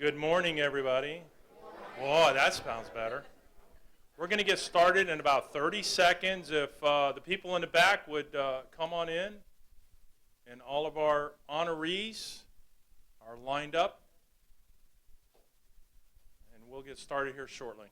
Good morning, everybody. Oh, that sounds better. We're going to get started in about 30 seconds. If the people in the back would come on in, and all of our honorees are lined up, and we'll get started here shortly.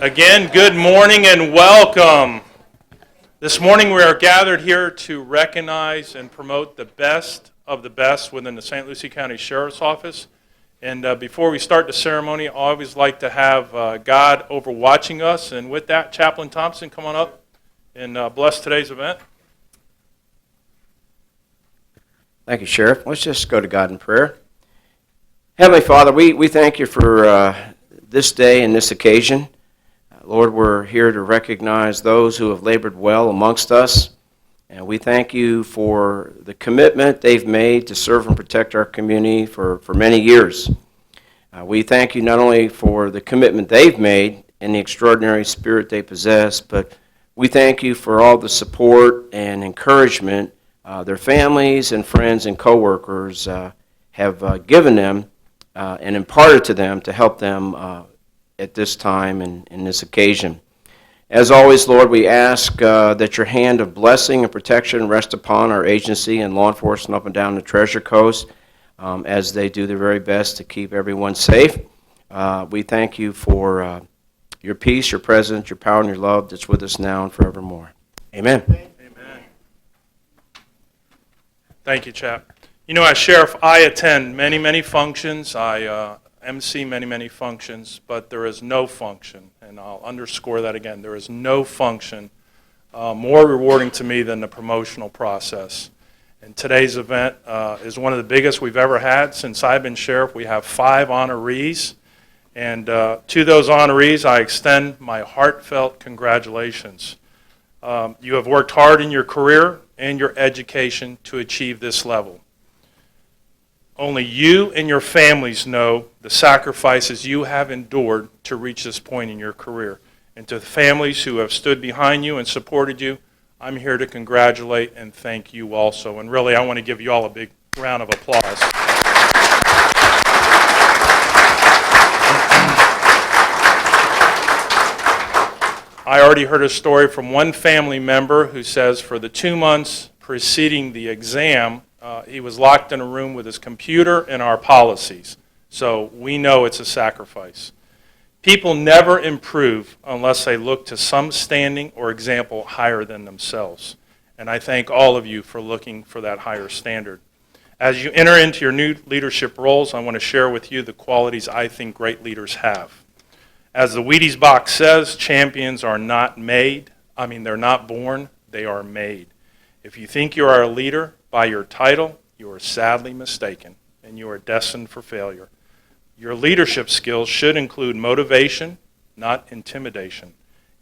Again, good morning and welcome. This morning we are gathered here to recognize and promote the best of the best within the St. Lucie County Sheriff's Office. And before we start the ceremony, I always like to have God overwatching us. And with that, Chaplain Thompson, come on up and bless today's event. Thank you, Sheriff. Let's just go to God in prayer. Heavenly Father, we thank you for this day and this occasion. Lord, we're here to recognize those who have labored well amongst us, and we thank you for the commitment they've made to serve and protect our community for many years. We thank you not only for the commitment they've made and the extraordinary spirit they possess, but we thank you for all the support and encouragement their families and friends and coworkers have given them and imparted to them to help them at this time and in this occasion. As always, Lord, we ask that your hand of blessing and protection rest upon our agency and law enforcement up and down the Treasure Coast as they do their very best to keep everyone safe. We thank you for your peace, your presence, your power, and your love that's with us now and forevermore. Amen. Amen. Thank you, Chap. You know, as Sheriff, I attend many functions. I MC many functions, but there is no function, and I'll underscore that again, there is no function more rewarding to me than the promotional process. And today's event is one of the biggest we've ever had since I've been sheriff. We have 5 honorees, and to those honorees I extend my heartfelt congratulations. You have worked hard in your career and your education to achieve this level. Only you and your families know the sacrifices you have endured to reach this point in your career. And to the families who have stood behind you and supported you, I'm here to congratulate and thank you also. And really, I want to give you all a big round of applause. I already heard a story from one family member who says for the 2 months preceding the exam, he was locked in a room with his computer and our policies. So we know it's a sacrifice. People never improve unless they look to some standing or example higher than themselves. And I thank all of you for looking for that higher standard. As you enter into your new leadership roles, I want to share with you the qualities I think great leaders have. As the Wheaties box says, champions are not they're not born, they are made. If you think you are a leader by your title, you are sadly mistaken, and you are destined for failure. Your leadership skills should include motivation, not intimidation.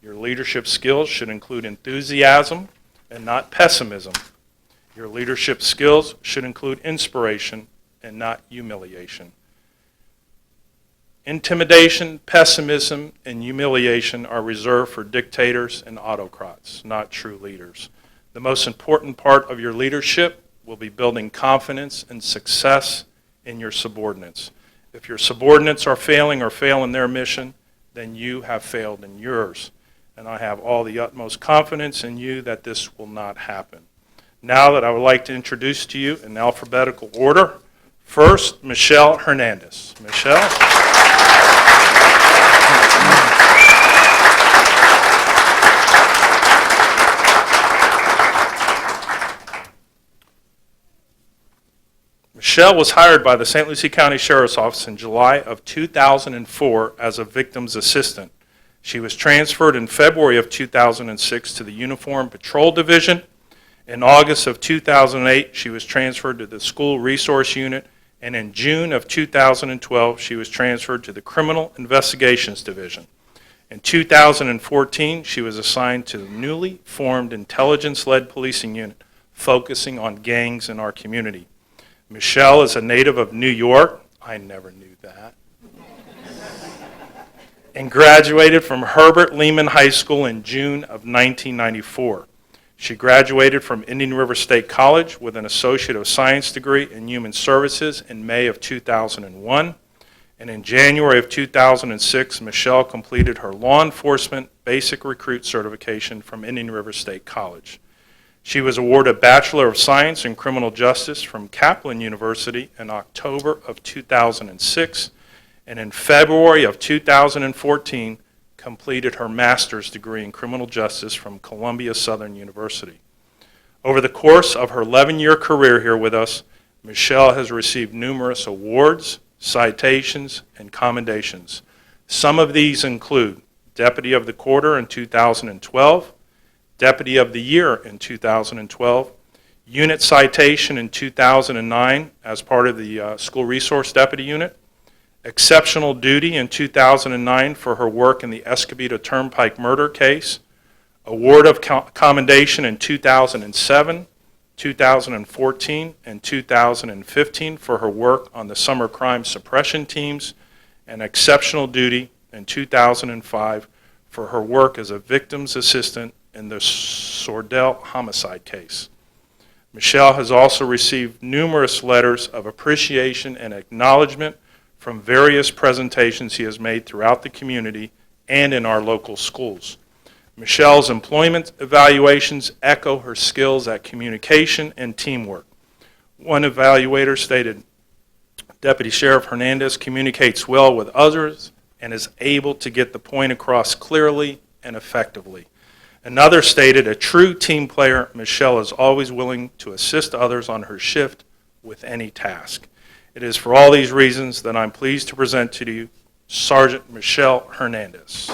Your leadership skills should include enthusiasm and not pessimism. Your leadership skills should include inspiration and not humiliation. Intimidation, pessimism, and humiliation are reserved for dictators and autocrats, not true leaders. The most important part of your leadership will be building confidence and success in your subordinates. If your subordinates are failing or fail in their mission, then you have failed in yours. And I have all the utmost confidence in you that this will not happen. Now that I would like to introduce to you in alphabetical order, first, Michelle Hernandez. Michelle. Michelle was hired by the St. Lucie County Sheriff's Office in July of 2004 as a victim's assistant. She was transferred in February of 2006 to the Uniform Patrol Division. In August of 2008, she was transferred to the School Resource Unit and in June of 2012, she was transferred to the Criminal Investigations Division. In 2014, she was assigned to the newly formed intelligence-led policing unit, focusing on gangs in our community. Michelle is a native of New York. I never knew that. And graduated from Herbert Lehman High School in June of 1994. She graduated from Indian River State College with an Associate of Science degree in Human Services in May of 2001. And in January of 2006, Michelle completed her law enforcement basic recruit certification from Indian River State College. She was awarded a Bachelor of Science in Criminal Justice from Kaplan University in October of 2006, and in February of 2014, completed her master's degree in criminal justice from Columbia Southern University. Over the course of her 11-year career here with us, Michelle has received numerous awards, citations, and commendations. Some of these include Deputy of the Quarter in 2012, Deputy of the Year in 2012, Unit Citation in 2009 as part of the School Resource Deputy Unit, Exceptional Duty in 2009 for her work in the Escobedo Turnpike murder case, Award of Commendation in 2007, 2014, and 2015 for her work on the Summer Crime Suppression Teams, and Exceptional Duty in 2005 for her work as a victim's assistant in the Sordell homicide case. Michelle has also received numerous letters of appreciation and acknowledgement from various presentations he has made throughout the community and in our local schools. Michelle's employment evaluations echo her skills at communication and teamwork. One evaluator stated, Deputy Sheriff Hernandez communicates well with others and is able to get the point across clearly and effectively. Another stated, a true team player, Michelle is always willing to assist others on her shift with any task. It is for all these reasons that I'm pleased to present to you Sergeant Michelle Hernandez.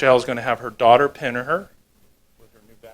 Michelle's going to have her daughter pin her with her new badge.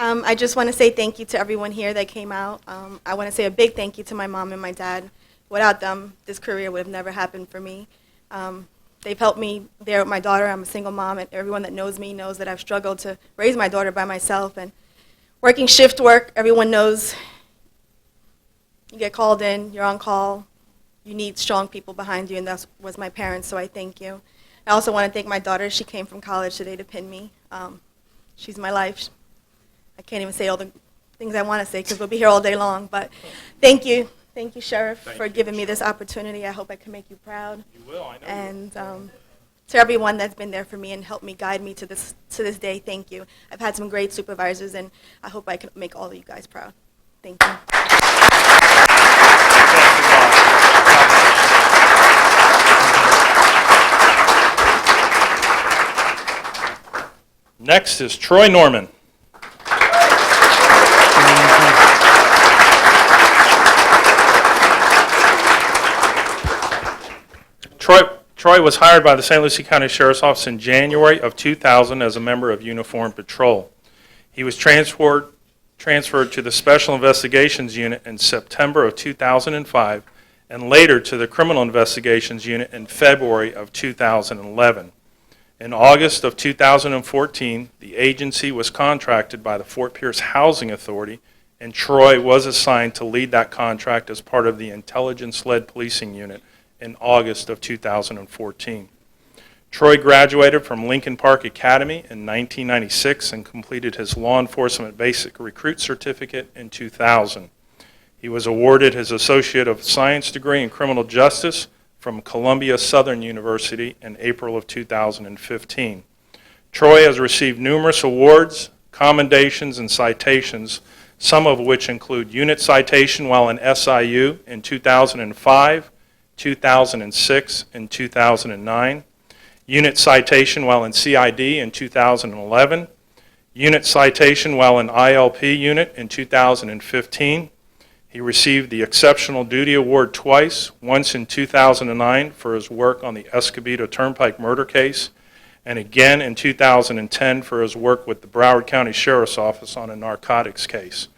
I just want to say thank you to everyone here that came out. I want to say a big thank you to my mom and my dad. Without them, this career would have never happened for me. They've helped me there with my daughter. I'm a single mom, and everyone that knows me knows that I've struggled to raise my daughter by myself. And working shift work, everyone knows you get called in, you're on call, you need strong people behind you, and that was my parents, so I thank you. I also want to thank my daughter. She came from college today to pin me. She's my life. I can't even say all the things I want to say because we'll be here all day long, but thank you. Thank you, Sheriff, for giving me this opportunity. I hope I can make you proud. You will, I know. And to everyone that's been there for me and helped me guide me to this day, thank you. I've had some great supervisors, and I hope I can make all of you guys proud. Thank you. Next is Troy Norman. Troy was hired by the St. Lucie County Sheriff's Office in January of 2000 as a member of Uniform Patrol. He was transferred to the Special Investigations Unit in September of 2005 and later to the Criminal Investigations Unit in February of 2011. In August of 2014, the agency was contracted by the Fort Pierce Housing Authority, and Troy was assigned to lead that contract as part of the Intelligence-Led Policing Unit in August of 2014. Troy graduated from Lincoln Park Academy in 1996 and completed his Law Enforcement Basic Recruit Certificate in 2000. He was awarded his Associate of Science degree in Criminal Justice from Columbia Southern University in April of 2015. Troy has received numerous awards, commendations, and citations, some of which include Unit Citation while in SIU in 2005, 2006, and 2009, Unit Citation while in CID in 2011, Unit Citation while in ILP Unit in 2015. He received the Exceptional Duty Award twice, once in 2009 for his work on the Escobedo Turnpike murder case, and again in 2010 for his work with the Broward County Sheriff's Office on a narcotics case.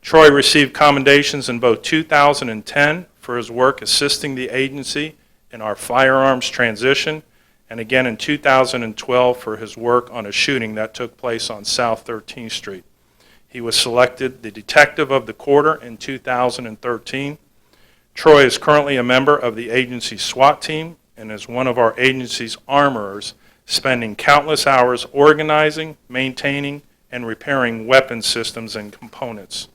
Troy received commendations in both 2010 for his work assisting the agency in our firearms transition, and again in 2012 for his work on a shooting that took place on South 13th Street. He was selected the Detective of the Quarter in 2013. Troy is currently a member of the agency's SWAT team and is one of our agency's armorers, spending countless hours organizing, maintaining, and repairing weapon systems and components.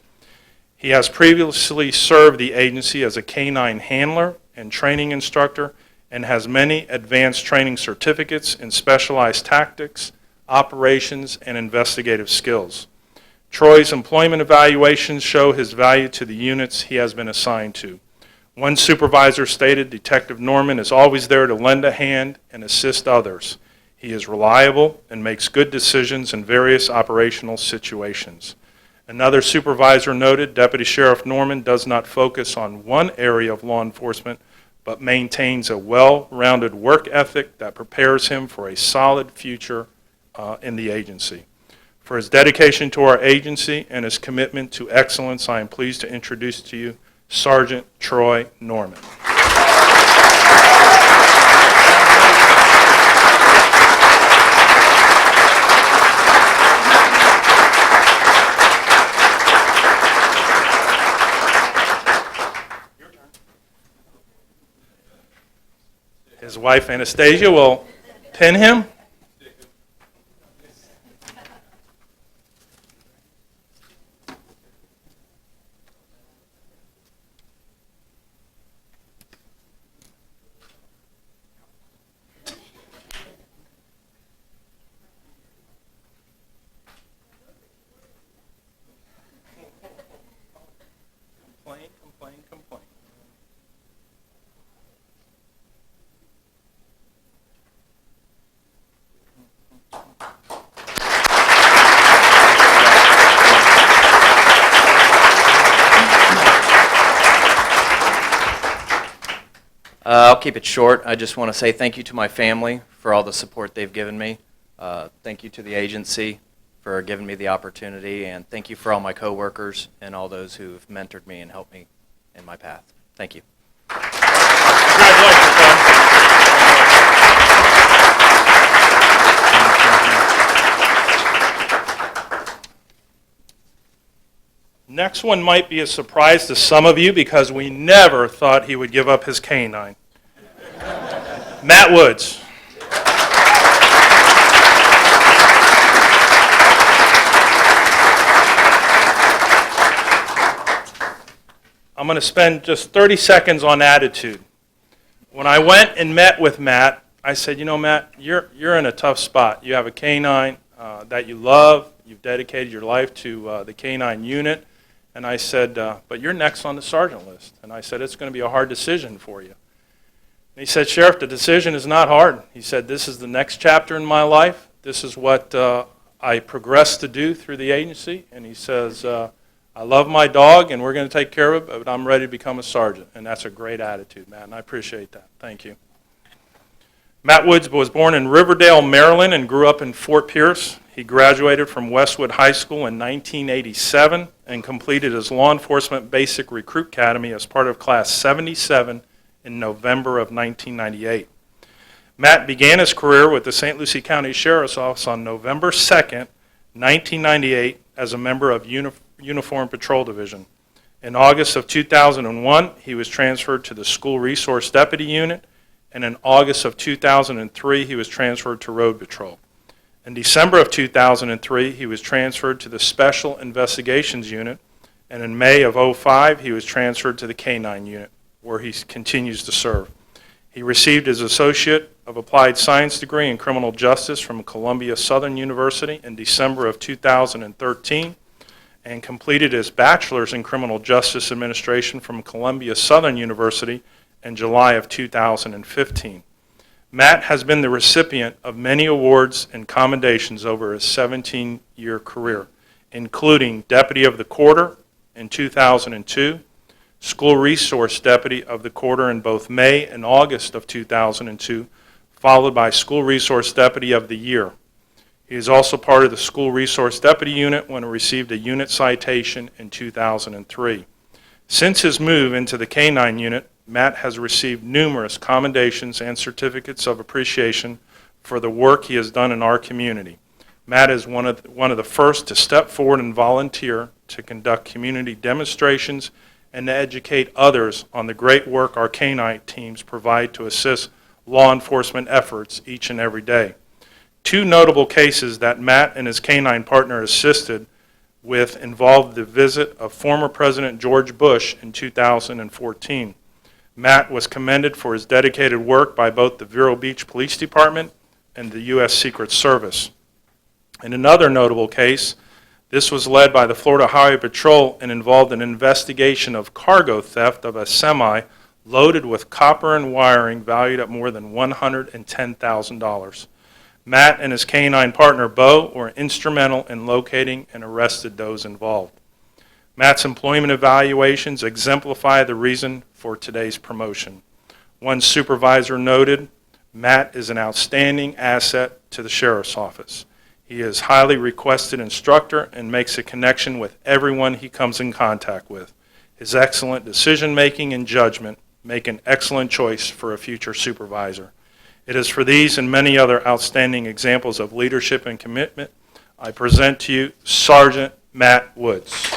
He has previously served the agency as a K-9 handler and training instructor and has many advanced training certificates in specialized tactics, operations, and investigative skills. Troy's employment evaluations show his value to the units he has been assigned to. One supervisor stated, "Detective Norman is always there to lend a hand and assist others. He is reliable and makes good decisions in various operational situations." Another supervisor noted, "Deputy Sheriff Norman does not focus on one area of law enforcement, but maintains a well-rounded work ethic that prepares him for a solid future in the agency." For his dedication to our agency and his commitment to excellence, I am pleased to introduce to you Sergeant Troy Norman. His wife Anastasia will pin him. Complain. I'll keep it short. I just want to say thank you to my family for all the support they've given me. Thank you to the agency for giving me the opportunity, and thank you for all my coworkers and all those who have mentored me and helped me in my path. Thank you. Congratulations, son. Next one might be a surprise to some of you because we never thought he would give up his canine. Matt Woods. I'm going to spend just 30 seconds on attitude. When I went and met with Matt, I said, "You know, Matt, you're in a tough spot. You have a canine that you love. You've dedicated your life to the canine unit." And I said, "But you're next on the sergeant list." And I said, "It's going to be a hard decision for you." And he said, "Sheriff, the decision is not hard." He said, "This is the next chapter in my life. This is what I progressed to do through the agency." And he says, "I love my dog, and we're going to take care of it, but I'm ready to become a sergeant." And that's a great attitude, Matt, and I appreciate that. Thank you. Matt Woods was born in Riverdale, Maryland, and grew up in Fort Pierce. He graduated from Westwood High School in 1987 and completed his law enforcement basic recruit academy as part of Class 77 in November of 1998. Matt began his career with the St. Lucie County Sheriff's Office on November 2nd, 1998, as a member of Uniform Patrol Division. In August of 2001, he was transferred to the School Resource Deputy Unit, and in August of 2003, he was transferred to Road Patrol. In December of 2003, he was transferred to the Special Investigations Unit, and in May of 2005, he was transferred to the K-9 Unit, where he continues to serve. He received his Associate of Applied Science degree in Criminal Justice from Columbia Southern University in December of 2013 and completed his Bachelor's in Criminal Justice Administration from Columbia Southern University in July of 2015. Matt has been the recipient of many awards and commendations over his 17-year career, including Deputy of the Quarter in 2002, School Resource Deputy of the Quarter in both May and August of 2002, followed by School Resource Deputy of the Year. He is also part of the School Resource Deputy Unit when he received a unit citation in 2003. Since his move into the K-9 Unit, Matt has received numerous commendations and certificates of appreciation for the work he has done in our community. Matt is one of the first to step forward and volunteer to conduct community demonstrations and to educate others on the great work our K-9 teams provide to assist law enforcement efforts each and every day. Two notable cases that Matt and his K-9 partner assisted with involved the visit of former President George Bush in 2014. Matt was commended for his dedicated work by both the Vero Beach Police Department and the U.S. Secret Service. In another notable case, this was led by the Florida Highway Patrol and involved an investigation of cargo theft of a semi loaded with copper and wiring valued at more than $110,000. Matt and his K-9 partner, Bo, were instrumental in locating and arrested those involved. Matt's employment evaluations exemplify the reason for today's promotion. One supervisor noted, Matt is an outstanding asset to the Sheriff's Office. He is a highly requested instructor and makes a connection with everyone he comes in contact with. His excellent decision-making and judgment make an excellent choice for a future supervisor. It is for these and many other outstanding examples of leadership and commitment I present to you Sergeant Matt Woods.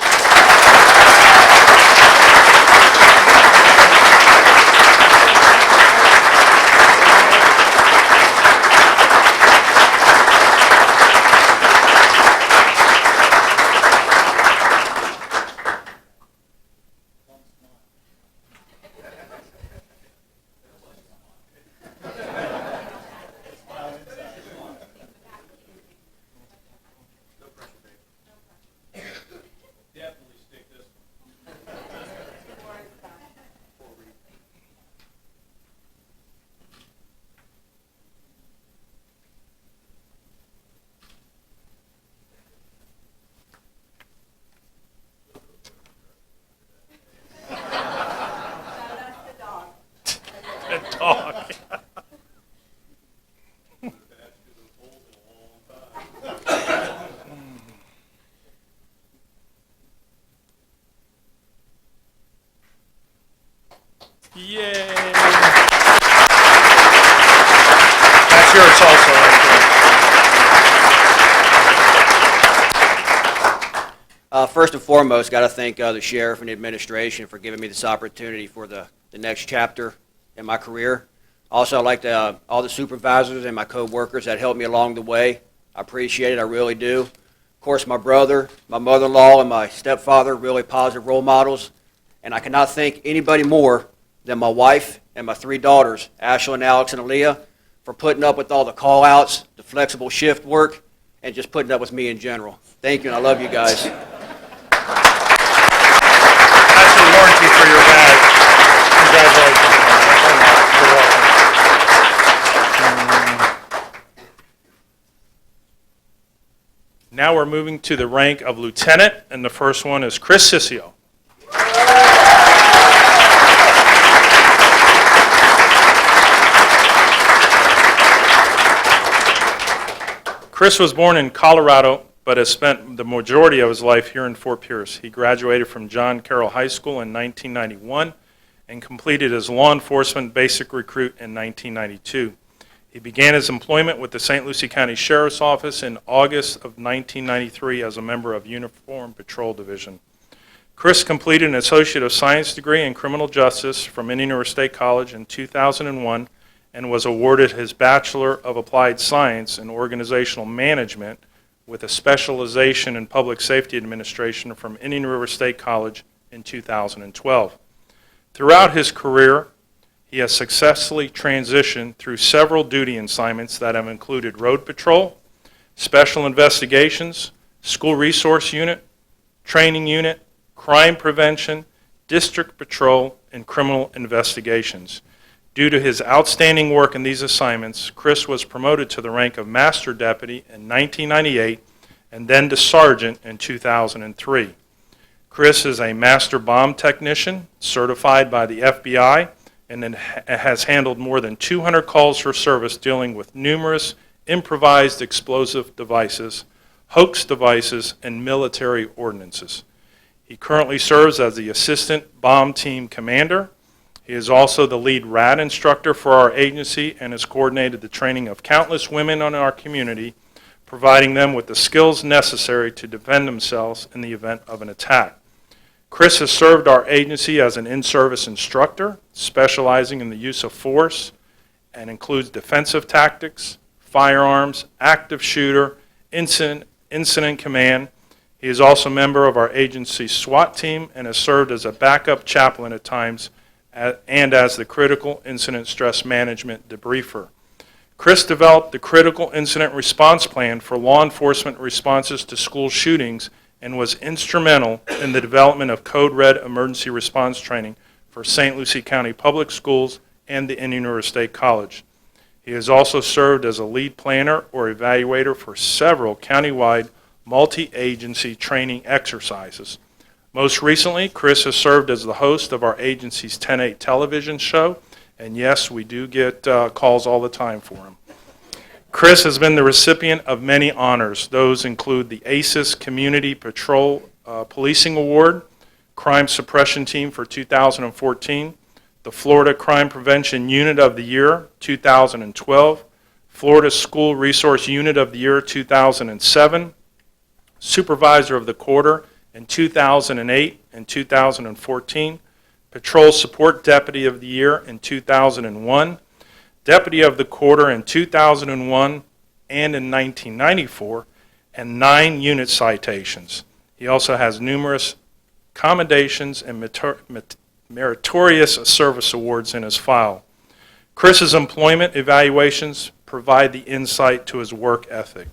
Dog. Yay! That's yours also, right there. First and foremost, got to thank the sheriff and the administration for giving me this opportunity for the next chapter in my career. Also, I'd like to all the supervisors and my co-workers that helped me along the way. I appreciate it, I really do. Of course, my brother, my mother-in-law, and my stepfather, really positive role models. And I cannot thank anybody more than my wife and my three daughters, Ashlyn, Alex, and Aaliyah, for putting up with all the call-outs, the flexible shift work, and just putting up with me in general. Thank you, and I love you guys. That's a warranty for your bag. Congratulations. You're welcome. Now we're moving to the rank of lieutenant, and the first one is Chris Sissio. Chris was born in Colorado, but has spent the majority of his life here in Fort Pierce. He graduated from John Carroll High School in 1991 and completed his law enforcement basic recruit in 1992. He began his employment with the St. Lucie County Sheriff's Office in August of 1993 as a member of Uniform Patrol Division. Chris completed an Associate of Science degree in Criminal Justice from Indian River State College in 2001 and was awarded his Bachelor of Applied Science in Organizational Management with a specialization in Public Safety Administration from Indian River State College in 2012. Throughout his career, he has successfully transitioned through several duty assignments that have included road patrol, special investigations, school resource unit, training unit, crime prevention, district patrol, and criminal investigations. Due to his outstanding work in these assignments, Chris was promoted to the rank of Master Deputy in 1998 and then to Sergeant in 2003. Chris is a Master Bomb Technician certified by the FBI and has handled more than 200 calls for service dealing with numerous improvised explosive devices, hoax devices, and military ordinances. He currently serves as the Assistant Bomb Team Commander. He is also the lead RAD instructor for our agency and has coordinated the training of countless women in our community, providing them with the skills necessary to defend themselves in the event of an attack. Chris has served our agency as an in-service instructor, specializing in the use of force, and includes defensive tactics, firearms, active shooter, incident command. He is also a member of our agency's SWAT team and has served as a backup chaplain at times and as the Critical Incident Stress Management debriefer. Chris developed the Critical Incident Response Plan for law enforcement responses to school shootings and was instrumental in the development of Code Red emergency response training for St. Lucie County Public Schools and the Indian River State College. He has also served as a lead planner or evaluator for several countywide multi-agency training exercises. Most recently, Chris has served as the host of our agency's 10/8 television show, and yes, we do get calls all the time for him. Chris has been the recipient of many honors. Those include the ACES Community Patrol Policing Award, Crime Suppression Team for 2014, the Florida Crime Prevention Unit of the Year 2012, Florida School Resource Unit of the Year 2007, Supervisor of the Quarter in 2008 and 2014, Patrol Support Deputy of the Year in 2001, Deputy of the Quarter in 2001 and in 1994, and 9 unit citations. He also has numerous commendations and meritorious service awards in his file. Chris's employment evaluations provide the insight to his work ethic.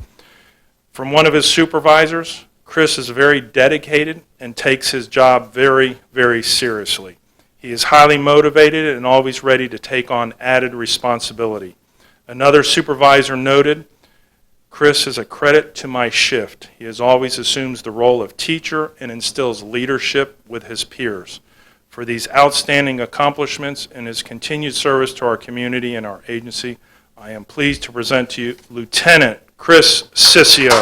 From one of his supervisors, Chris is very dedicated and takes his job very, very seriously. He is highly motivated and always ready to take on added responsibility. Another supervisor noted, Chris is a credit to my shift. He always assumes the role of teacher and instills leadership with his peers. For these outstanding accomplishments and his continued service to our community and our agency, I am pleased to present to you Lieutenant Chris Ciccio.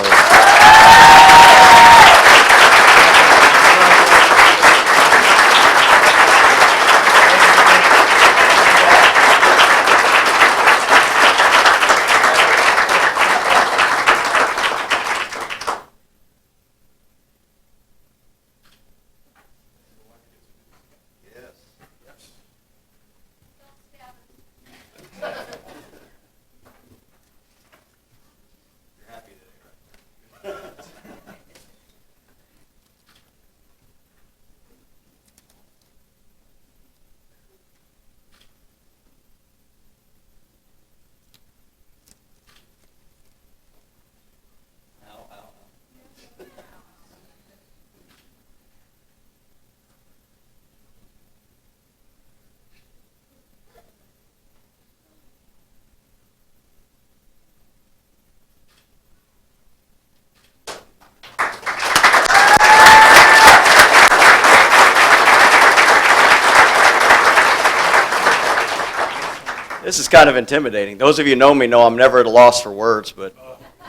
This is kind of intimidating. Those of you who know me know I'm never at a loss for words, but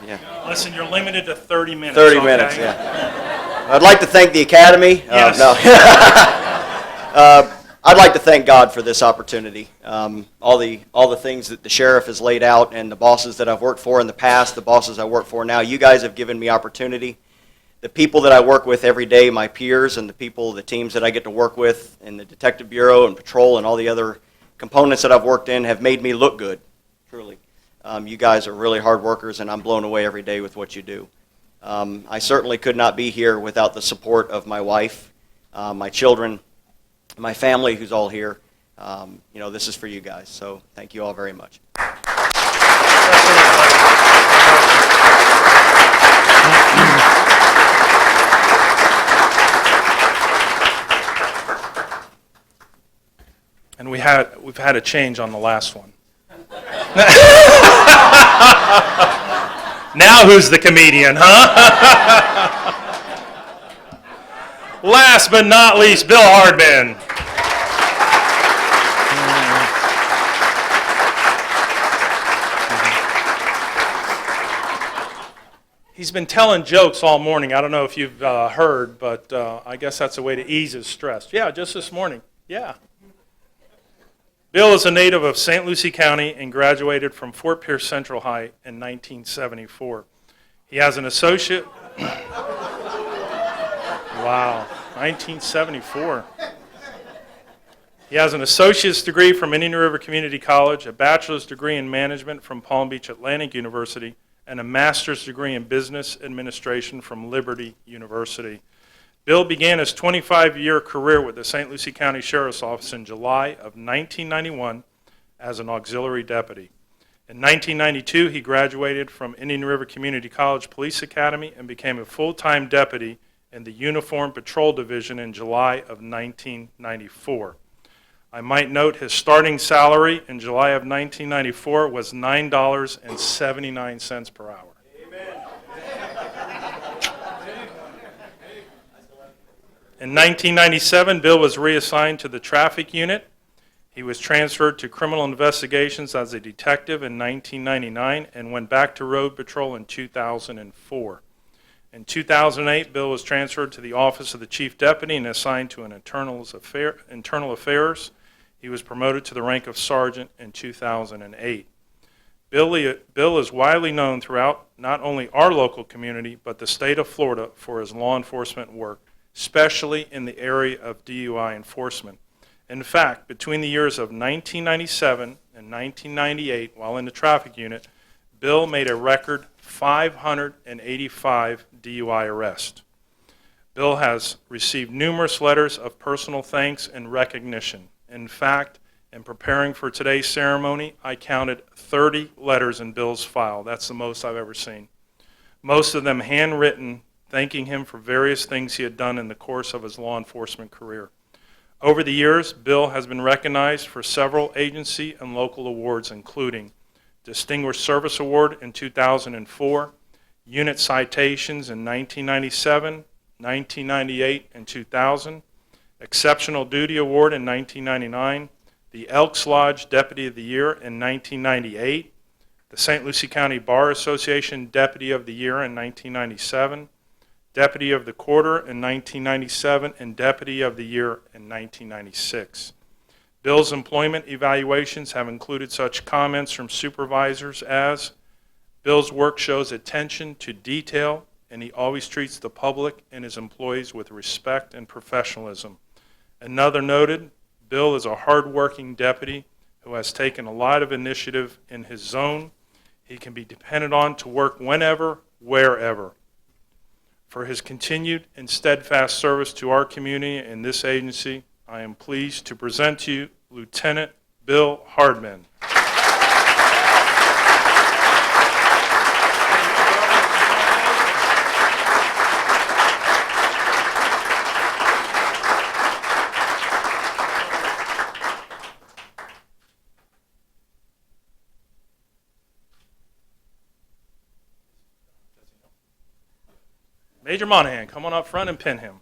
Yeah. Listen, you're limited to 30 minutes. 30 okay? minutes, yeah. I'd like to thank the Academy. Yes. No. I'd like to thank God for this opportunity. All the things that the sheriff has laid out and the bosses that I've worked for in the past, the bosses I work for now, you guys have given me opportunity. The people that I work with every day, my peers and the teams that I get to work with in the Detective Bureau and Patrol and all the other components that I've worked in have made me look good, truly. You guys are really hard workers, and I'm blown away every day with what you do. I certainly could not be here without the support of my wife, my children, my family who's all here. This is for you guys, so thank you all very much. And we've had a change on the last one. Now who's the comedian, huh? Last but not least, Bill Hardman. He's been telling jokes all morning. I don't know if you've heard, but I guess that's a way to ease his stress. Yeah, just this morning. Yeah. Bill is a native of St. Lucie County and graduated from Fort Pierce Central High in 1974. He has an associate. Wow, 1974. He has an associate's degree from Indian River Community College, a bachelor's degree in management from Palm Beach Atlantic University, and a master's degree in business administration from Liberty University. Bill began his 25-year career with the St. Lucie County Sheriff's Office in July of 1991 as an auxiliary deputy. In 1992, he graduated from Indian River Community College Police Academy and became a full-time deputy in the Uniform Patrol Division in July of 1994. I might note his starting salary in July of 1994 was $9.79 per hour. In 1997, Bill was reassigned to the traffic unit. He was transferred to criminal investigations as a detective in 1999 and went back to road patrol in 2004. In 2008, Bill was transferred to the office of the chief deputy and assigned to an internal affairs. He was promoted to the rank of sergeant in 2008. Bill is widely known throughout not only our local community, but the state of Florida for his law enforcement work, especially in the area of DUI enforcement. In fact, between the years of 1997 and 1998, while in the traffic unit, Bill made a record 585 DUI arrests. Bill has received numerous letters of personal thanks and recognition. In fact, in preparing for today's ceremony, I counted 30 letters in Bill's file. That's the most I've ever seen. Most of them handwritten, thanking him for various things he had done in the course of his law enforcement career. Over the years, Bill has been recognized for several agency and local awards, including Distinguished Service Award in 2004, unit citations in 1997, 1998, and 2000, Exceptional Duty Award in 1999, the Elks Lodge Deputy of the Year in 1998, the St. Lucie County Bar Association Deputy of the Year in 1997, Deputy of the Quarter in 1997, and Deputy of the Year in 1996. Bill's employment evaluations have included such comments from supervisors as, Bill's work shows attention to detail, and he always treats the public and his employees with respect and professionalism. Another noted, Bill is a hard-working deputy who has taken a lot of initiative in his zone. He can be depended on to work whenever, wherever. For his continued and steadfast service to our community and this agency, I am pleased to present to you Lieutenant Bill Hardman. Major Monahan, come on up front and pin him.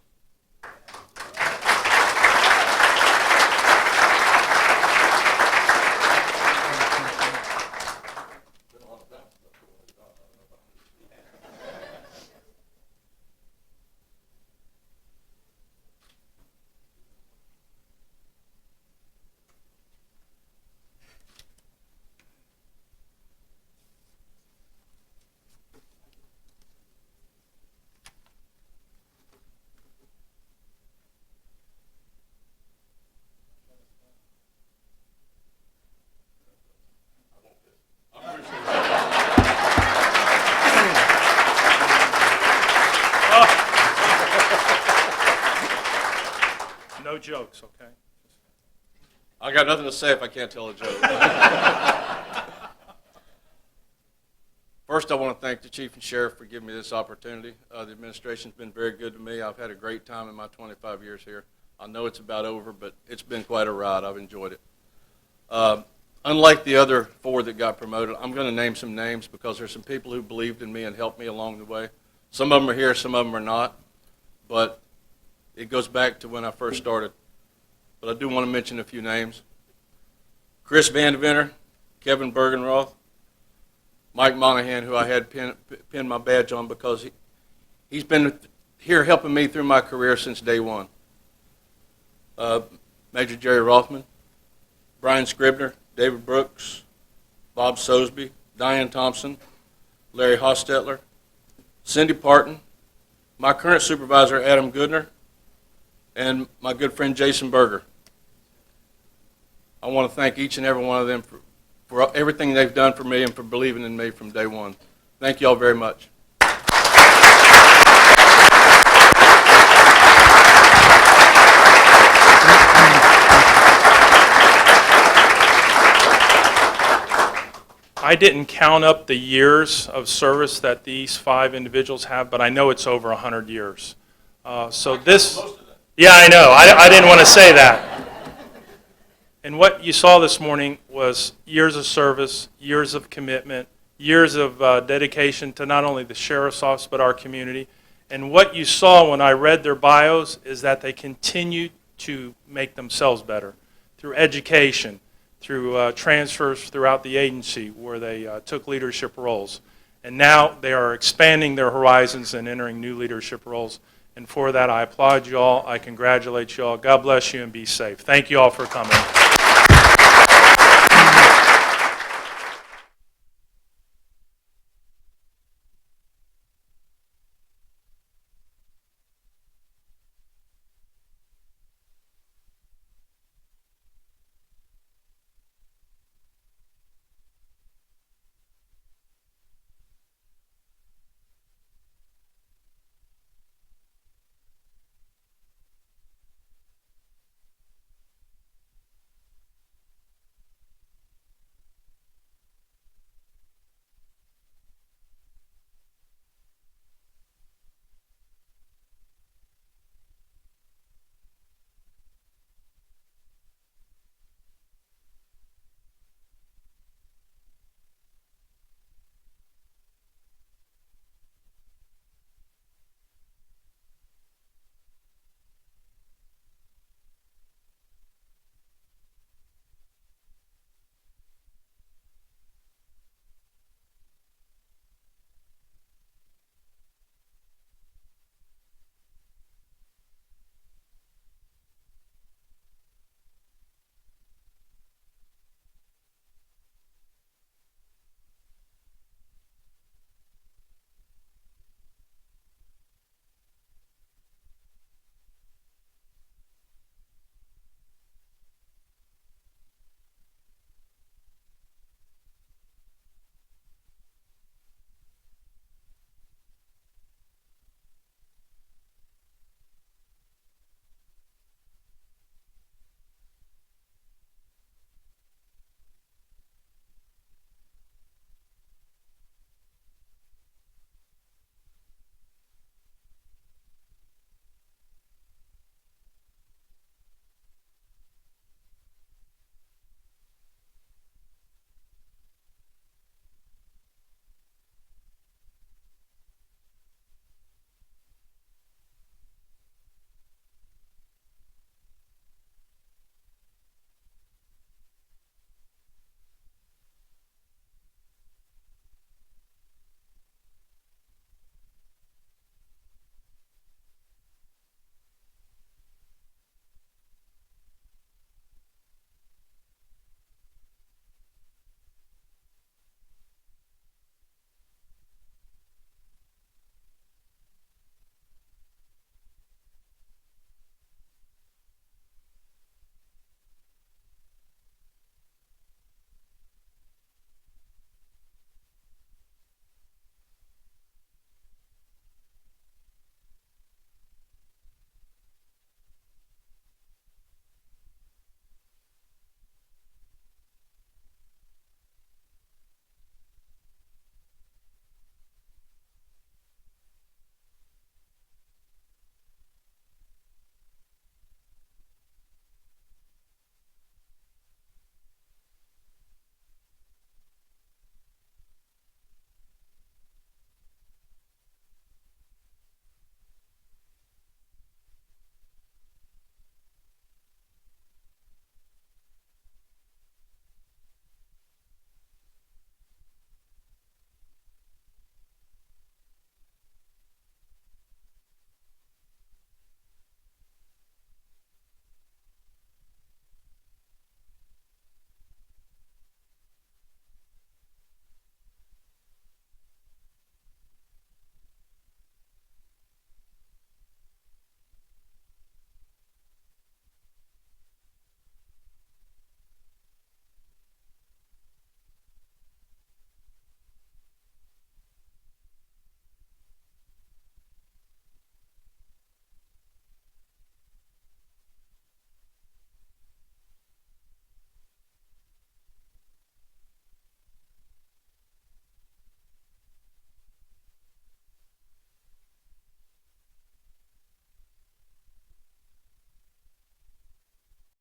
jokes, okay? I got nothing to say if I can't tell a joke. First, I want to thank the Chief and Sheriff for giving me this opportunity. The administration's been very good to me. I've had a great time in my 25 years here. I know it's about over, but it's been quite a ride. I've enjoyed it. Unlike the other 4 that got promoted, I'm going to name some names because there's some people who believed in me and helped me along the way. Some of them are here, some of them are not, but it goes back to when I first started. But I do want to mention a few names. Chris Vandeventer, Kevin Bergenroth, Mike Monahan, who I had pinned my badge on because he's been here helping me through my career since day one. Major Jerry Rothman, Brian Scribner, David Brooks, Bob Sosby, Diane Thompson, Larry Hostetler, Cindy Parton, my current supervisor, Adam Goodner, and my good friend, Jason Berger. I want to thank each and every one of them for everything they've done for me and for believing in me from day one. Thank you all very much. I didn't count up the years of service that these 5 individuals have, but I know it's over 100 years. So this, yeah, I know. I didn't want to say that. And what you saw this morning was years of service, years of commitment, years of dedication to not only the Sheriff's Office but our community. And what you saw when I read their bios is that they continue to make themselves better through education, through transfers throughout the agency where they took leadership roles. And now they are expanding their horizons and entering new leadership roles. And for that, I applaud you all. I congratulate you all. God bless you and be safe. Thank you all for coming.